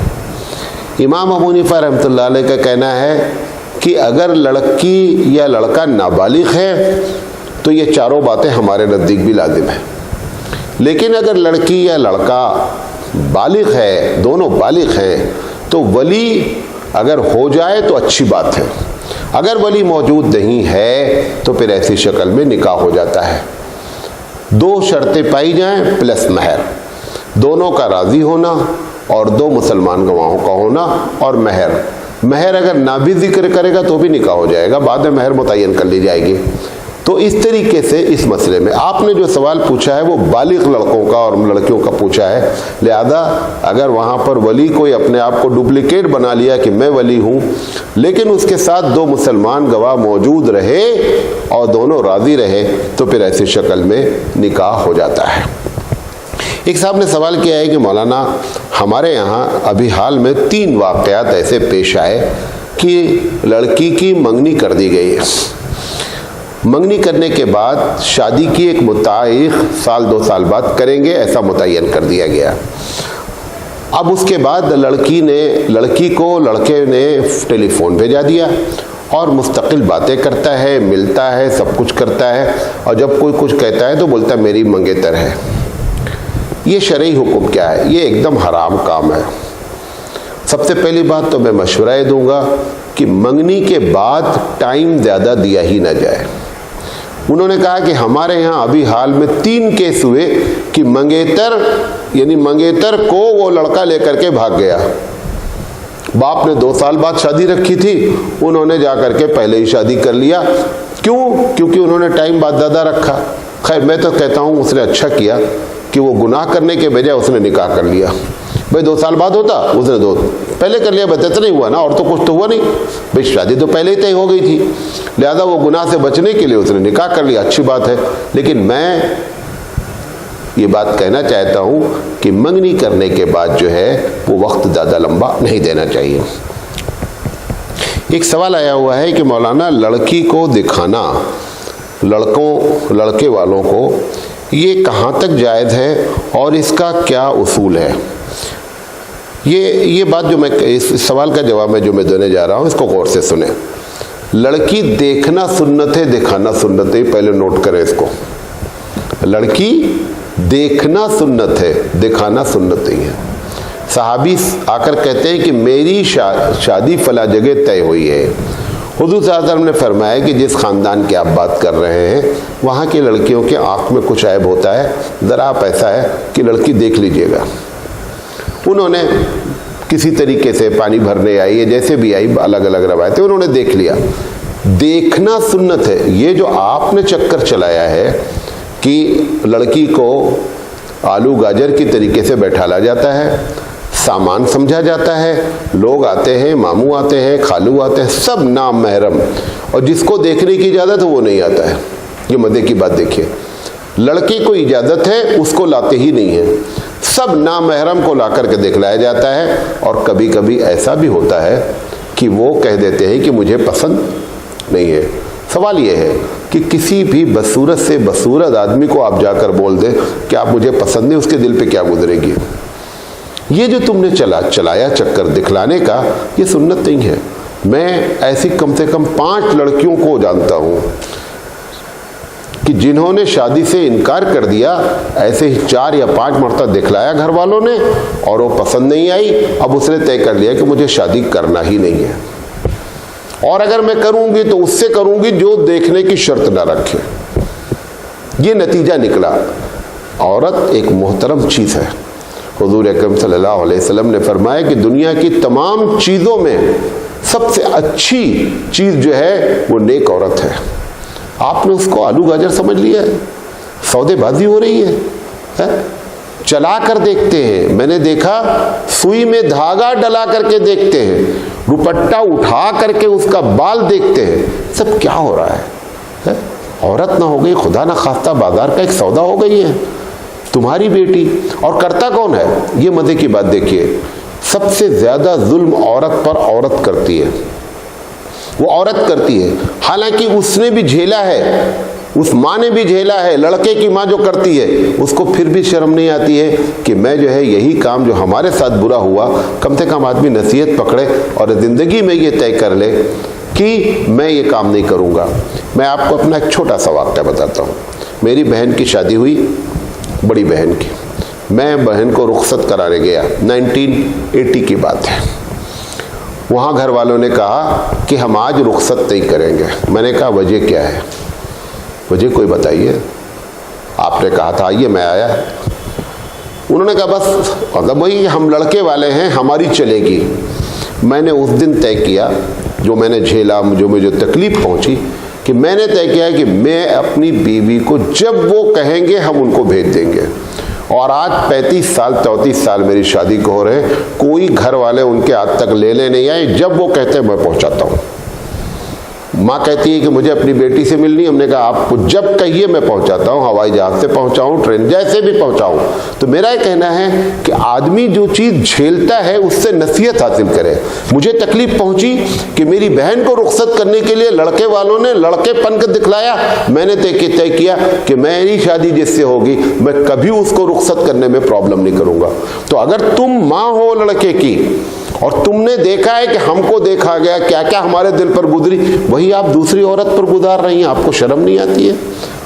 امام ابو حنیفہ رحمۃ اللہ علیہ کا کہنا ہے کہ اگر لڑکی یا لڑکا نابالغ ہے تو یہ 4 باتیں ہمارے نزدیک بھی لازم ہیں، لیکن اگر لڑکی یا لڑکا بالغ ہے، دونوں بالغ ہیں، تو ولی اگر ہو جائے تو اچھی بات ہے، اگر ولی موجود نہیں ہے تو پھر ایسی شکل میں نکاح ہو جاتا ہے۔ 2 شرطیں پائی جائیں پلس مہر، دونوں کا راضی ہونا اور 2 مسلمان گواہوں کا ہونا، اور مہر اگر نہ بھی ذکر کرے گا تو بھی نکاح ہو جائے گا، بعد میں مہر متعین کر لی جائے گی۔ تو اس طریقے سے اس مسئلے میں آپ نے جو سوال پوچھا ہے وہ بالغ لڑکوں کا اور لڑکیوں کا پوچھا ہے، لہذا اگر وہاں پر ولی کوئی اپنے آپ کو ڈپلیکیٹ بنا لیا کہ میں ولی ہوں، لیکن اس کے ساتھ 2 مسلمان گواہ موجود رہے اور دونوں راضی رہے، تو پھر ایسی شکل میں نکاح ہو جاتا ہے۔ ایک صاحب نے سوال کیا ہے کہ مولانا ہمارے یہاں ابھی حال میں 3 واقعات ایسے پیش آئے کہ لڑکی کی منگنی کر دی گئی ہے، منگنی کرنے کے بعد شادی کی ایک متعارف 1-2 سال بعد کریں گے ایسا متعین کر دیا گیا۔ اب اس کے بعد لڑکی کو لڑکے نے ٹیلی فون بھیجا دیا اور مستقل باتیں کرتا ہے، ملتا ہے، سب کچھ کرتا ہے، اور جب کوئی کچھ کہتا ہے تو بولتا ہے میری منگیتر ہے۔ یہ شرعی حکم کیا ہے؟ یہ ایک دم حرام کام ہے۔ سب سے پہلی بات تو میں مشورہ یہ دوں گا کہ منگنی کے بعد ٹائم زیادہ دیا ہی نہ جائے۔ انہوں نے کہا کہ ہمارے یہاں ابھی حال میں 3 کیس ہوئے کہ منگیتر یعنی منگیتر کو وہ لڑکا لے کر کے بھاگ گیا۔ باپ نے 2 سال بعد شادی رکھی تھی، انہوں نے جا کر کے پہلے ہی شادی کر لیا۔ کیونکہ انہوں نے ٹائم بعد زیادہ رکھا۔ خیر میں تو کہتا ہوں اس نے اچھا کیا کہ وہ گناہ کرنے کے بجائے اس نے نکاح کر لیا۔ بھائی 2 سال بعد ہوتا، اس نے 2 پہلے کر لیا، بس اتنا ہی ہوا نا، اور تو کچھ تو ہوا نہیں، بھائی شادی تو پہلے ہی طے ہو گئی تھی، لہذا وہ گناہ سے بچنے کے لیے اس نے نکاح کر لیا، اچھی بات ہے۔ لیکن میں یہ بات کہنا چاہتا ہوں کہ منگنی کرنے کے بعد جو ہے وہ وقت زیادہ لمبا نہیں دینا چاہیے۔ ایک سوال آیا ہوا ہے کہ مولانا لڑکی کو دکھانا لڑکے والوں کو یہ کہاں تک جائز ہے اور اس کا کیا اصول ہے؟ یہ بات جو میں اس سوال کا جواب میں جو میں دینے جا رہا ہوں اس کو غور سے سنیں۔ لڑکی دیکھنا سنت ہے، دکھانا سنت ہے، پہلے نوٹ کریں اس کو۔ لڑکی دیکھنا سنت ہے، دکھانا سنت نہیں ہے۔ صحابی آ کر کہتے ہیں کہ میری شادی فلاں جگہ طے ہوئی ہے۔ حضور صلی اللہ علیہ وسلم نے فرمایا کہ جس خاندان کی آپ بات کر رہے ہیں وہاں کی لڑکیوں کے آنکھ میں کچھ عیب ہوتا ہے، ذرا آپ ایسا ہے کہ لڑکی دیکھ لیجئے گا۔ انہوں نے کسی طریقے سے پانی بھرنے آئی ہے، جیسے بھی آئی، الگ الگ روایتیں، انہوں نے دیکھ لیا۔ دیکھنا سنت ہے۔ یہ جو آپ نے چکر چلایا ہے کہ لڑکی کو آلو گاجر کی طریقے سے بیٹھالا جاتا ہے، سامان سمجھا جاتا ہے، لوگ آتے ہیں، ماموں آتے ہیں، خالو آتے ہیں، سب نام محرم، اور جس کو دیکھنے کی اجازت ہے وہ نہیں آتا ہے۔ یہ مزے کی بات دیکھیے، لڑکی کو اجازت ہے، اس کو لاتے ہی نہیں ہے، سب نامحرم کو لا کر کے دکھلایا جاتا ہے۔ اور کبھی کبھی ایسا بھی ہوتا ہے کہ وہ کہہ دیتے ہیں کہ مجھے پسند نہیں ہے۔ سوال یہ ہے کہ کسی بھی بدصورت سے بدصورت آدمی کو آپ جا کر بول دیں کہ آپ مجھے پسند نہیں، اس کے دل پہ کیا گزرے گی؟ یہ جو تم نے چلایا چکر دکھلانے کا، یہ سنت نہیں ہے۔ میں ایسی کم سے کم 5 لڑکیوں کو جانتا ہوں کہ جنہوں نے شادی سے انکار کر دیا، ایسے ہی 4 یا 5 مرتبہ دکھلایا گھر والوں نے اور وہ پسند نہیں آئی، اب اس نے طے کر لیا کہ مجھے شادی کرنا ہی نہیں ہے، اور اگر میں کروں گی تو اس سے کروں گی جو دیکھنے کی شرط نہ رکھے۔ یہ نتیجہ نکلا۔ عورت ایک محترم چیز ہے۔ حضور اکرم صلی اللہ علیہ وسلم نے فرمایا کہ دنیا کی تمام چیزوں میں سب سے اچھی چیز جو ہے وہ نیک عورت ہے۔ آپ نے اس کو آلو گاجر سمجھ لیا ہے، سودے بازی ہو رہی ہے۔ چلا کر دیکھتے ہیں، میں نے دیکھا سوئی میں دھاگا ڈلا کر کے دیکھتے ہیں، دوپٹہ اٹھا کر کے اس کا بال دیکھتے ہیں، سب کیا ہو رہا ہے؟ عورت نہ ہو گئی خدا نہ خواستہ بازار کا ایک سودا ہو گئی ہے تمہاری بیٹی۔ اور کرتا کون ہے؟ یہ مزے کی بات دیکھیے، سب سے زیادہ ظلم عورت پر عورت کرتی ہے، وہ عورت کرتی ہے، حالانکہ اس نے بھی جھیلا ہے، اس ماں نے بھی جھیلا ہے، لڑکے کی ماں جو کرتی ہے اس کو پھر بھی شرم نہیں آتی ہے کہ میں جو ہے یہی کام جو ہمارے ساتھ برا ہوا، کم سے کم آدمی نصیحت پکڑے اور زندگی میں یہ طے کر لے کہ میں یہ کام نہیں کروں گا۔ میں آپ کو اپنا ایک چھوٹا سا واقعہ بتاتا ہوں۔ میری بہن کی شادی ہوئی، بڑی بہن کی، میں بہن کو رخصت کرانے گیا، 1980 کی بات ہے۔ وہاں گھر والوں نے کہا کہ ہم آج رخصت نہیں کریں گے۔ میں نے کہا وجہ کیا ہے؟ وجہ کوئی بتائیے۔ آپ نے کہا تھا آئیے، میں آیا۔ انہوں نے کہا بس مطلب وہی ہم لڑکے والے ہیں، ہماری چلے گی۔ میں نے اس دن طے کیا، جو میں نے جھیلا، جو مجھے تکلیف پہنچی، کہ میں نے طے کیا ہے کہ میں اپنی بیوی کو جب وہ کہیں گے ہم ان کو بھیج دیں گے. اور آج 34 سال میری شادی کو ہو رہے ہیں, کوئی گھر والے ان کے ہاتھ تک لینے نہیں آئے. جب وہ کہتے ہیں میں پہنچاتا ہوں. ماں کہتی ہے کہ مجھے اپنی بیٹی سے ملنی. ہم نے کہا آپ کو جب کہیے میں پہنچاتا ہوں, ہوائی جہاز سے پہنچاؤں, ٹرین جیسے بھی پہنچاؤں. تو میرا یہ کہنا ہے کہ آدمی جو چیز جھیلتا ہے اس سے نصیحت حاصل کرے. مجھے تکلیف پہنچی کہ میری بہن کو رخصت کرنے کے لیے لڑکے والوں نے لڑکے پن کے دکھلایا. میں نے طے کیا کہ میری شادی جس سے ہوگی میں کبھی اس کو رخصت کرنے میں پرابلم نہیں کروں گا. تو اگر تم ماں ہو لڑکے کی اور تم نے دیکھا ہے کہ ہم کو دیکھا گیا, کیا کیا ہمارے دل پر گزری, وہی آپ دوسری عورت پر گزار رہی ہیں. آپ کو شرم نہیں آتی ہے؟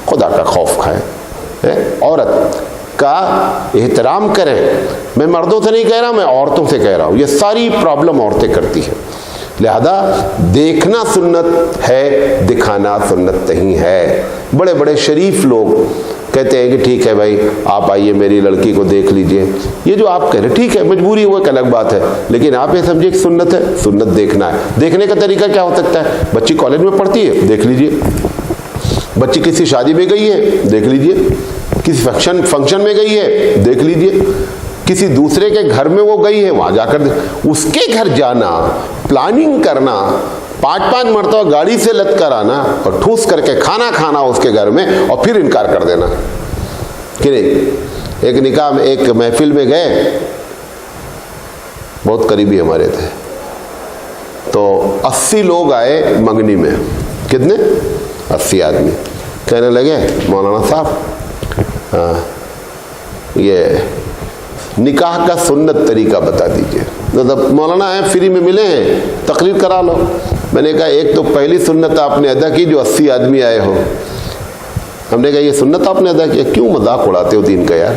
خدا کا خوف کھائیں. عورت کا احترام کریں. میں مردوں سے نہیں کہہ رہا, میں عورتوں سے کہہ رہا ہوں. یہ ساری پرابلم عورتیں کرتی ہیں. لہذا دیکھنا سنت ہے, دکھانا سنت نہیں ہے. بڑے بڑے شریف لوگ کہتے ہیں کہ ٹھیک ہے بھائی آپ آئیے میری لڑکی کو دیکھ لیجئے. یہ جو آپ کہہ رہے ٹھیک ہے, مجبوری وہ ایک الگ بات ہے, لیکن آپ یہ سمجھے کہ سنت ہے. سنت دیکھنا ہے. دیکھنے کا طریقہ کیا ہو سکتا ہے؟ بچی کالج میں پڑھتی ہے, دیکھ لیجئے. بچی کسی شادی میں گئی ہے, دیکھ لیجئے. کسی فنکشن میں گئی ہے, دیکھ لیجئے. کسی دوسرے کے گھر میں وہ گئی ہے, وہاں جا کر اس کے گھر جانا, پلاننگ کرنا, 5 مرتبہ گاڑی سے لد کر آنا اور ٹھوس کر کے کھانا کھانا اس کے گھر میں اور پھر انکار کر دینا کہ نہیں. ایک نکاح میں ایک محفل میں گئے, بہت قریبی ہمارے تھے, تو 80 لوگ آئے منگنی میں. کتنے؟ 80 آدمی. کہنے لگے مولانا صاحب یہ نکاح کا سنت طریقہ بتا دیجئے. مولانا ہیں فری میں ملے ہیں, تقریر کرا لو. میں نے کہا ایک تو پہلی سنت آپ نے ادا کی جو 80 آدمی آئے ہو. ہم نے کہا یہ سنت آپ نے ادا کیا, کیوں مذاق اڑاتے ہو دین کا یار؟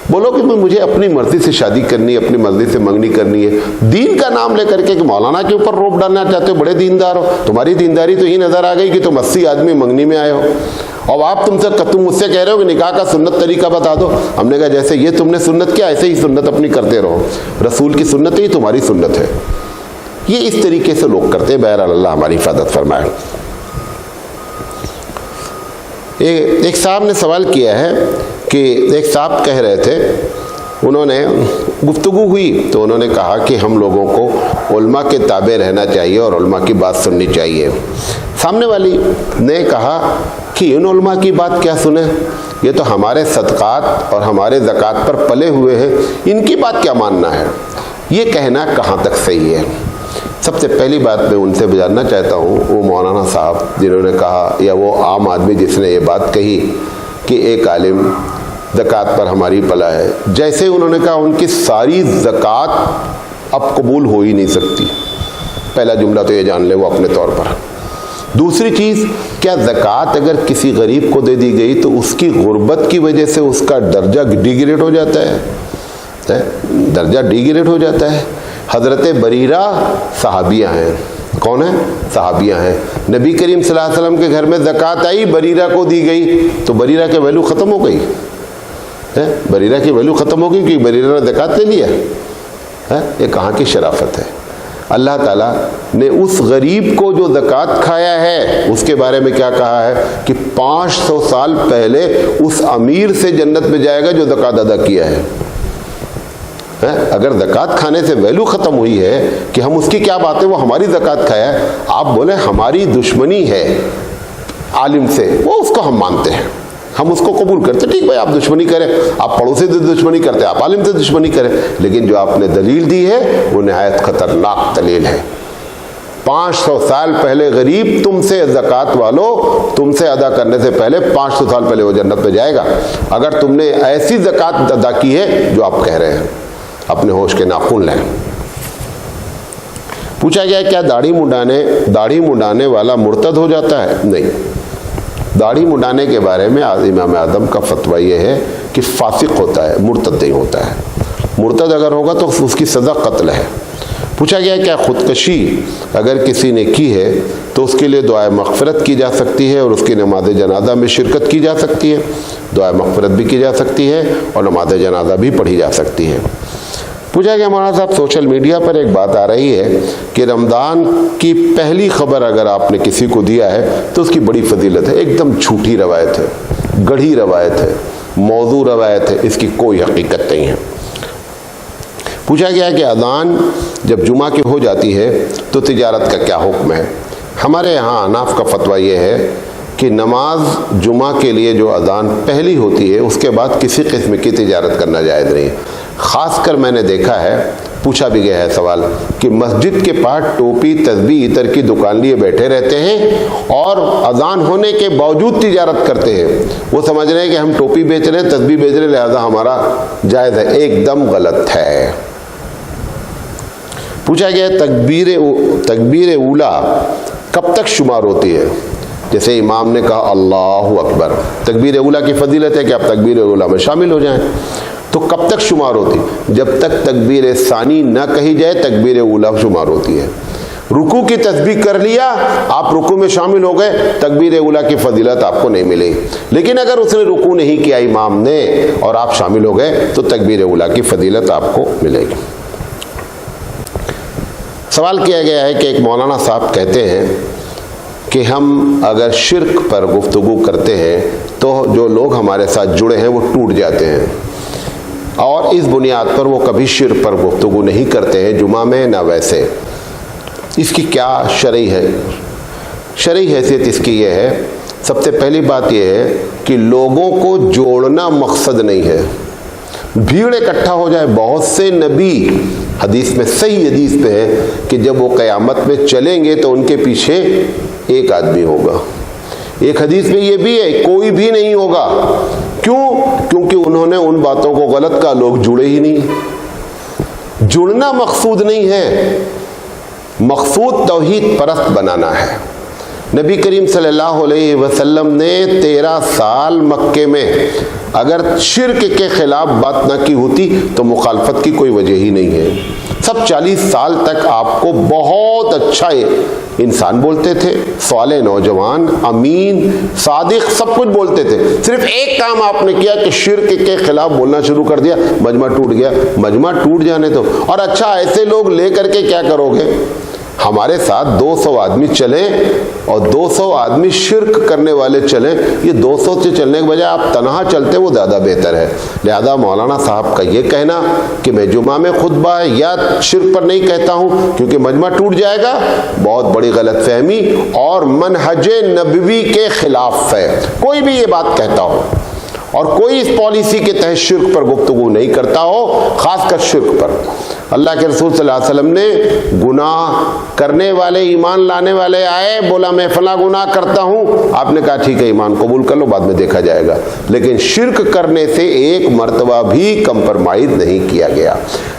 بولو کہ مجھے اپنی مرضی سے شادی کرنی ہے, اپنی مرضی سے منگنی کرنی ہے. دین کا نام لے کر کے کہ مولانا کے اوپر روپ ڈالنا چاہتے ہو, بڑے دیندار ہو. تمہاری دینداری تو ہی نظر آ گئی کہ تم 80 آدمی منگنی میں آئے ہو, اور آپ تم مجھ سے کہہ رہے ہو کہ نکاح کا سنت طریقہ بتا دو. ہم نے کہا جیسے یہ تم نے سنت کیا, ایسے ہی سنت اپنی کرتے رہو. رسول کی سنت ہے, تمہاری سنت ہے. یہ اس طریقے سے لوگ کرتے ہیں. بہرحال اللہ ہماری حفاظت فرمائے. ایک صاحب نے سوال کیا ہے کہ ایک صاحب کہہ رہے تھے, انہوں نے گفتگو ہوئی تو انہوں نے کہا کہ ہم لوگوں کو علماء کے تابع رہنا چاہیے اور علماء کی بات سننی چاہیے. سامنے والی نے کہا کہ ان علماء کی بات کیا سنیں, یہ تو ہمارے صدقات اور ہمارے زکوٰۃ پر پلے ہوئے ہیں, ان کی بات کیا ماننا ہے. یہ کہنا کہاں تک صحیح ہے؟ سب سے پہلی بات میں ان سے جاننا چاہتا ہوں, وہ مولانا صاحب جنہوں نے کہا, یا وہ عام آدمی جس نے یہ بات کہی کہ ایک عالم زکوٰۃ پر ہماری پلا ہے, جیسے انہوں نے کہا ان کی ساری زکوٰۃ اب قبول ہو ہی نہیں سکتی. پہلا جملہ تو یہ جان لے وہ اپنے طور پر. دوسری چیز, کیا زکوٰۃ اگر کسی غریب کو دے دی گئی تو اس کی غربت کی وجہ سے اس کا درجہ ڈیگریڈ ہو جاتا ہے؟ درجہ ڈیگریڈ ہو جاتا ہے. حضرت بریرہ صحابیہ ہیں. کون ہیں؟ صحابیہ ہیں. نبی کریم صلی اللہ علیہ وسلم کے گھر میں زکوٰۃ آئی, بریرہ کو دی گئی, تو بریرہ کی ویلو ختم ہو گئی. بریرہ کی ویلو ختم ہو گئی کیونکہ بریرہ نے زکوٰۃ لے لیا. یہ کہاں کی شرافت ہے؟ اللہ تعالیٰ نے اس غریب کو جو زکوٰۃ کھایا ہے اس کے بارے میں کیا کہا ہے کہ 500 سال پہلے اس امیر سے جنت میں جائے گا جو زکوٰۃ ادا کیا ہے. اگر زکوٰۃ کھانے سے ویلو ختم ہوئی ہے کہ ہم اس کی کیا بات ہے, وہ ہماری زکوٰۃ کھایا ہے. آپ بولیں ہماری دشمنی ہے عالم سے, وہ اس کو ہم مانتے ہیں, ہم اس کو قبول کرتے. ٹھیک بھائی آپ دشمنی کریں, آپ پڑوسی سے دشمنی کرتے, آپ عالم سے دشمنی کریں, لیکن جو آپ نے دلیل دی ہے وہ نہایت خطرناک دلیل ہے. 500 سال پہلے غریب تم سے زکوٰۃ والو, تم سے ادا کرنے سے پہلے 500 سال پہلے وہ جنت میں جائے گا اگر تم نے ایسی زکوٰۃ ادا کی ہے جو آپ کہہ رہے ہیں. اپنے ہوش کے ناخن لیں. پوچھا گیا کیا داڑھی منڈانے والا مرتد ہو جاتا ہے؟ نہیں. داڑھی منڈانے کے بارے میں امام اعظم کا فتویٰ یہ ہے کہ فاسق ہوتا ہے, مرتد نہیں ہوتا ہے. مرتد اگر ہوگا تو اس کی سزا قتل ہے. پوچھا گیا کیا خودکشی اگر کسی نے کی ہے تو اس کے لیے دعائے مغفرت کی جا سکتی ہے اور اس کی نماز جنازہ میں شرکت کی جا سکتی ہے؟ دعائے مغفرت بھی کی جا سکتی ہے اور نماز جنازہ بھی پڑھی جا سکتی ہے. پوچھا کہ مولانا صاحب سوشل میڈیا پر ایک بات آ رہی ہے کہ رمضان کی پہلی خبر اگر آپ نے کسی کو دیا ہے تو اس کی بڑی فضیلت ہے. ایک دم جھوٹی روایت ہے, گڑھی روایت ہے, موضوع روایت ہے, اس کی کوئی حقیقت نہیں ہے. پوچھا گیا کہ اذان جب جمعہ کی ہو جاتی ہے تو تجارت کا کیا حکم ہے؟ ہمارے یہاں حناف کا فتویٰ یہ ہے کہ نماز جمعہ کے لیے جو اذان پہلی ہوتی ہے اس کے بعد کسی قسم کی تجارت کرنا جائز نہیں. خاص کر میں نے دیکھا ہے, پوچھا بھی گیا ہے سوال, کہ مسجد کے پاس ٹوپی تسبیح عطر کی دکان لیے بیٹھے رہتے ہیں اور اذان ہونے کے باوجود تجارت کرتے ہیں. وہ سمجھ رہے ہیں کہ ہم ٹوپی بیچ رہے ہیں, تسبیح بیچ رہے ہیں, لہذا ہمارا جائز ہے. ایک دم غلط ہے. پوچھا گیا تکبیر اولا کب تک شمار ہوتی ہے؟ جیسے امام نے کہا اللہ اکبر, تکبیر اولا کی فضیلت ہے کہ آپ تکبیر اولا میں شامل ہو جائیں, تو کب تک شمار ہوتی؟ جب تک تکبیر ثانی نہ کہی جائے تکبیر اولا شمار ہوتی ہے. رکوع کی تسبیح کر لیا, آپ رکوع میں شامل ہو گئے, تکبیر اولا کی فضیلت آپ کو نہیں ملے. لیکن اگر اس نے رکوع نہیں کیا امام نے اور آپ شامل ہو گئے تو تکبیر اولا کی فضیلت آپ کو ملے گی. سوال کیا گیا ہے کہ ایک مولانا صاحب کہتے ہیں کہ ہم اگر شرک پر گفتگو کرتے ہیں تو جو لوگ ہمارے ساتھ جڑے ہیں وہ ٹوٹ جاتے ہیں, اور اس بنیاد پر وہ کبھی شرک پر گفتگو نہیں کرتے ہیں جمعہ میں نہ ویسے. اس کی کیا شرعی ہے؟ شرعی حیثیت اس کی یہ ہے, سب سے پہلی بات یہ ہے کہ لوگوں کو جوڑنا مقصد نہیں ہے. بھیڑ اکٹھا ہو جائے, بہت سے نبی حدیث میں, صحیح حدیث پہ ہے کہ جب وہ قیامت میں چلیں گے تو ان کے پیچھے ایک آدمی ہوگا. ایک حدیث میں یہ بھی ہے کوئی بھی نہیں ہوگا. کیوں؟ کیونکہ انہوں نے ان باتوں کو غلط کہا, لوگ جڑے ہی نہیں. جڑنا مقصود نہیں ہے, مقصود توحید پرست بنانا ہے. نبی کریم صلی اللہ علیہ وسلم نے 13 سال مکے میں اگر شرک کے خلاف بات نہ کی ہوتی تو مخالفت کی کوئی وجہ ہی نہیں ہے. سب 40 سال تک آپ کو بہت اچھا انسان بولتے تھے, صالح نوجوان, امین, صادق, سب کچھ بولتے تھے. صرف ایک کام آپ نے کیا کہ شرک کے خلاف بولنا شروع کر دیا, مجمع ٹوٹ گیا. مجمع ٹوٹ جانے دو. اور اچھا ایسے لوگ لے کر کے کیا کرو گے؟ ہمارے ساتھ 200 آدمی چلیں اور 200 آدمی شرک کرنے والے چلیں, یہ 200 سے چلنے کے بجائے آپ تنہا چلتے وہ زیادہ بہتر ہے. لہذا مولانا صاحب کا یہ کہنا کہ میں جمعہ میں خطبہ یا شرک پر نہیں کہتا ہوں کیونکہ مجمع ٹوٹ جائے گا, بہت بڑی غلط فہمی اور منہج نبوی کے خلاف ہے. کوئی بھی یہ بات کہتا ہو اور کوئی اس پالیسی کے تحت شرک پر گفتگو نہیں کرتا ہو, خاص کر شرک پر. اللہ کے رسول صلی اللہ علیہ وسلم نے گناہ کرنے والے, ایمان لانے والے آئے, بولا میں فلاں گناہ کرتا ہوں, آپ نے کہا ٹھیک ہے ایمان قبول کر لو, بعد میں دیکھا جائے گا. لیکن شرک کرنے سے ایک مرتبہ بھی کمپرمائز نہیں کیا گیا.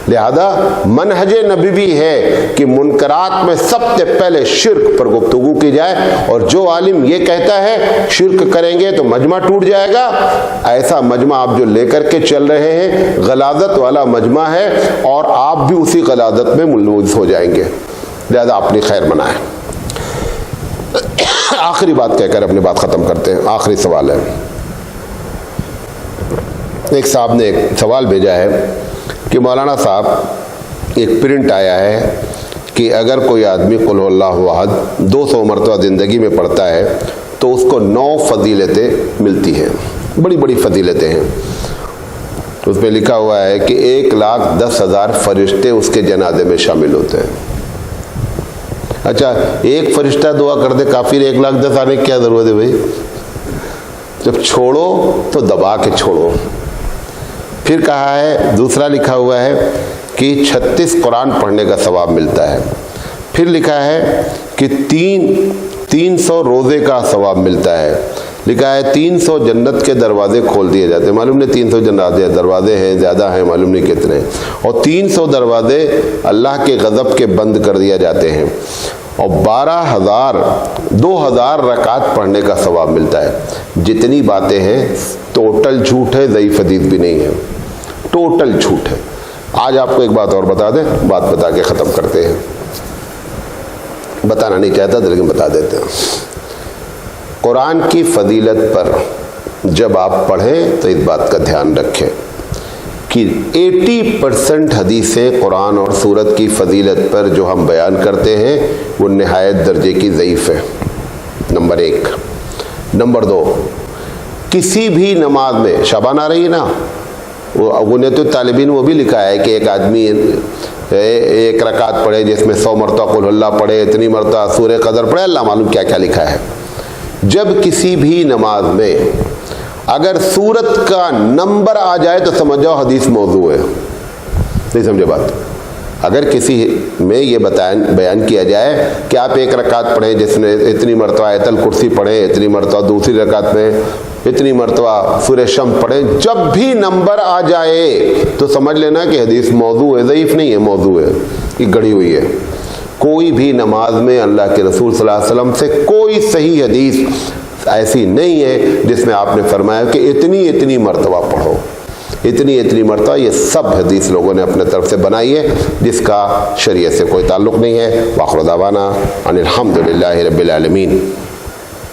لہذا منہج نبوی ہے کہ منکرات میں سب سے پہلے شرک پر گفتگو کی جائے, اور جو عالم یہ کہتا ہے شرک کریں گے تو مجمع ٹوٹ جائے گا, ایسا مجمع آپ جو لے کر کے چل رہے ہیں غلاظت والا مجمع ہے, اور آپ بھی اسی غلاظت میں ملوث ہو جائیں گے. لہذا اپنی خیر منائیں. آخری بات کہہ کر اپنی بات ختم کرتے ہیں. آخری سوال ہے, ایک صاحب نے ایک سوال بھیجا ہے کہ مولانا صاحب ایک پرنٹ آیا ہے کہ اگر کوئی آدمی قل ہو اللہ احد 200 مرتبہ زندگی میں پڑھتا ہے تو اس کو 9 فضیلتیں ملتی ہیں, بڑی بڑی فضیلتیں ہیں. اس میں لکھا ہوا ہے کہ 1,10,000 فرشتے اس کے جنازے میں شامل ہوتے ہیں. اچھا ایک فرشتہ دعا کر دے کافی, 1,10,000 آنے کی کیا ضرورت ہے بھائی؟ جب چھوڑو تو دبا کے چھوڑو. پھر کہا ہے, دوسرا لکھا ہوا ہے کہ 36 قرآن پڑھنے کا ثواب ملتا ہے. پھر لکھا ہے کہ 300 روزے کا ثواب ملتا ہے. لکھا ہے 300 جنت کے دروازے کھول دیے جاتے ہیں. معلوم نہیں 300 دروازے ہیں, زیادہ ہیں, معلوم نہیں کتنے. اور 300 دروازے اللہ کے غضب کے بند کر دیا جاتے ہیں. اور 2,000 رکعت پڑھنے کا ثواب ملتا ہے. جتنی باتیں ہیں ٹوٹل جھوٹ ہے, ضعیف حدیث بھی نہیں ہے, ٹوٹل جھوٹ ہے. آج آپ کو ایک بات اور بتا دیں, بات بتا کے ختم کرتے ہیں. بتانا نہیں چاہتا تھا لیکن بتا دیتے ہیں. قرآن کی فضیلت پر جب آپ پڑھیں تو اس بات کا دھیان رکھیں کہ 80% حدیثیں قرآن اور سورت کی فضیلت پر جو ہم بیان کرتے ہیں وہ نہایت درجے کی ضعیف ہے، نمبر 1۔ نمبر 2، کسی بھی نماز میں شبان آ رہی ہے نا، وہ غنیۃ الطالبین وہ بھی لکھا ہے کہ ایک آدمی ایک رکعت پڑھے جس میں 100 مرتبہ قل اللہ پڑھے، اتنی مرتبہ سورہ قدر پڑھے، اللہ معلوم کیا کیا لکھا ہے۔ جب کسی بھی نماز میں اگر سورت کا نمبر آ جائے تو سمجھ جاؤ حدیث موضوع ہے، نہیں سمجھے بات؟ اگر کسی میں یہ بیان کیا جائے کہ آپ ایک رکعت پڑھیں جس نے اتنی مرتبہ آیت الکرسی پڑھیں، اتنی مرتبہ دوسری رکعت میں اتنی مرتبہ سورہ شمس پڑھیں، جب بھی نمبر آ جائے تو سمجھ لینا کہ حدیث موضوع ہے، ضعیف نہیں ہے، موضوع ہے، یہ گڑھی ہوئی ہے۔ کوئی بھی نماز میں اللہ کے رسول صلی اللہ علیہ وسلم سے کوئی صحیح حدیث ایسی نہیں ہے جس میں آپ نے فرمایا کہ اتنی مرتبہ پڑھو، اتنی مرتبہ۔ یہ سب حدیث لوگوں نے اپنے طرف سے بنائی ہے جس کا شریعت سے کوئی تعلق نہیں ہے۔ وآخر دعوانا ان الحمد للہ رب العالمین۔